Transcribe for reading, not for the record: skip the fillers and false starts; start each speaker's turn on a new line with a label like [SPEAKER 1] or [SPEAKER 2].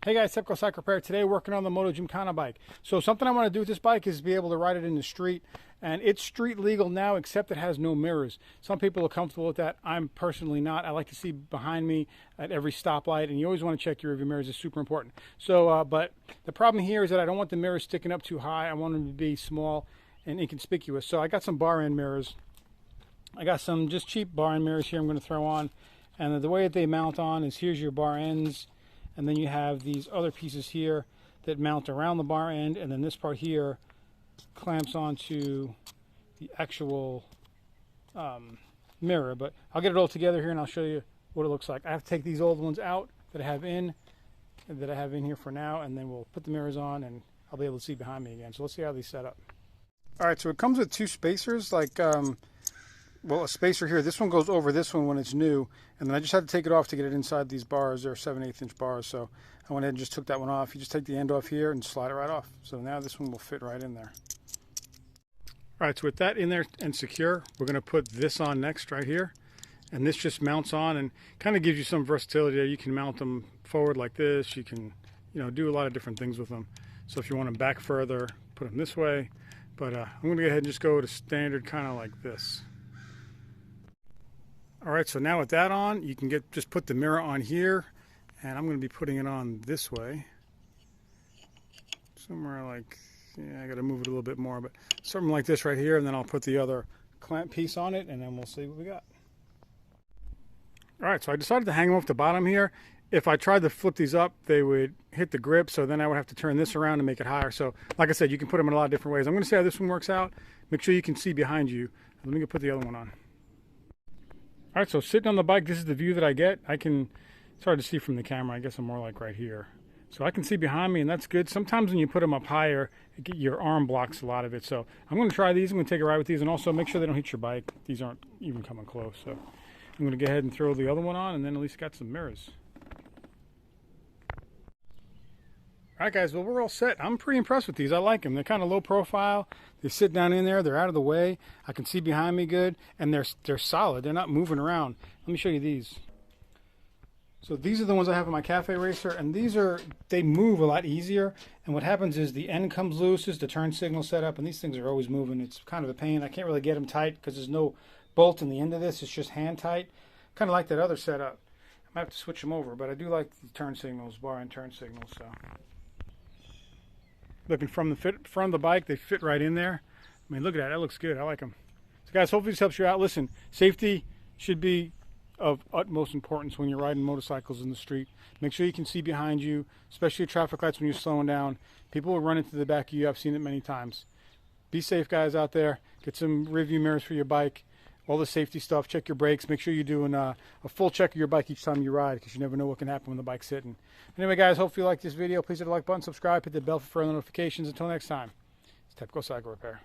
[SPEAKER 1] Hey guys, Tepcocyclerepair. Today working on the Motogymkhana bike. So something I want to do with this bike is be able to ride it in the street. And it's street legal now, except it has no mirrors. Some people are comfortable with that. I'm personally not. I like to see behind me at every stoplight, and you always want to check your rearview mirrors. It's super important. So, but the problem here is that I don't want the mirrors sticking up too high. I want them to be small and inconspicuous. So I got some bar end mirrors. I got some just cheap bar end mirrors here I'm going to throw on. And the way that they mount on is here's your bar ends. And then you have these other pieces here that mount around the bar end, and then this part here clamps onto the actual mirror. But I'll get it all together here and I'll show you what it looks like. I have to take these old ones out that I have in here for now, and then we'll put the mirrors on and I'll be able to see behind me again. So let's see how these set up. All right, so it comes with two spacers, like well, a spacer here. This one goes over this one when it's new, and then I just had to take it off to get it inside these bars. They're 7/8 inch bars, so I went ahead and just took that one off. You just take the end off here and slide it right off. So now this one will fit right in there. All right, so with that in there and secure, we're going to put this on next right here, and this just mounts on and kind of gives you some versatility there. You can mount them forward like this. You can, do a lot of different things with them. So if you want them back further, put them this way. But I'm going to go ahead and just go to standard, kind of like this. All right, so now with that on, you can just put the mirror on here, and I'm going to be putting it on this way. Somewhere like, I got to move it a little bit more, but something like this right here, and then I'll put the other clamp piece on it, and then we'll see what we got. All right, so I decided to hang them off the bottom here. If I tried to flip these up, they would hit the grip, so then I would have to turn this around to make it higher. So like I said, you can put them in a lot of different ways. I'm going to see how this one works out. Make sure you can see behind you. Let me go put the other one on. All right, so sitting on the bike, this is the view that I get. It's hard to see from the camera. I guess I'm more like right here. So I can see behind me, and that's good. Sometimes when you put them up higher, your arm blocks a lot of it. So I'm going to try these. I'm going to take a ride with these, and also make sure they don't hit your bike. These aren't even coming close. So I'm going to go ahead and throw the other one on, and then at least got some mirrors. All right, guys, well, we're all set. I'm pretty impressed with these. I like them. They're kind of low profile. They sit down in there. They're out of the way. I can see behind me good, and they're solid. They're not moving around. Let me show you these. So these are the ones I have on my Cafe Racer, and they move a lot easier. And what happens is the end comes loose, is the turn signal set up, and these things are always moving. It's kind of a pain. I can't really get them tight because there's no bolt in the end of this. It's just hand tight. Kind of like that other setup. I might have to switch them over, but I do like the turn signals, bar and turn signals. So. Looking from the front of the bike, they fit right in there. I mean, look at that. That looks good. I like them. So, guys, hopefully this helps you out. Listen, safety should be of utmost importance when you're riding motorcycles in the street. Make sure you can see behind you, especially at traffic lights when you're slowing down. People will run into the back of you. I've seen it many times. Be safe, guys, out there. Get some rearview mirrors for your bike. All the safety stuff. Check your brakes. Make sure you're doing a full check of your bike each time you ride, because you never know what can happen when the bike's sitting. Anyway, guys, hope you like this video. Please hit the like button, subscribe, hit the bell for further notifications. Until next time, it's Tepcocyclerepair.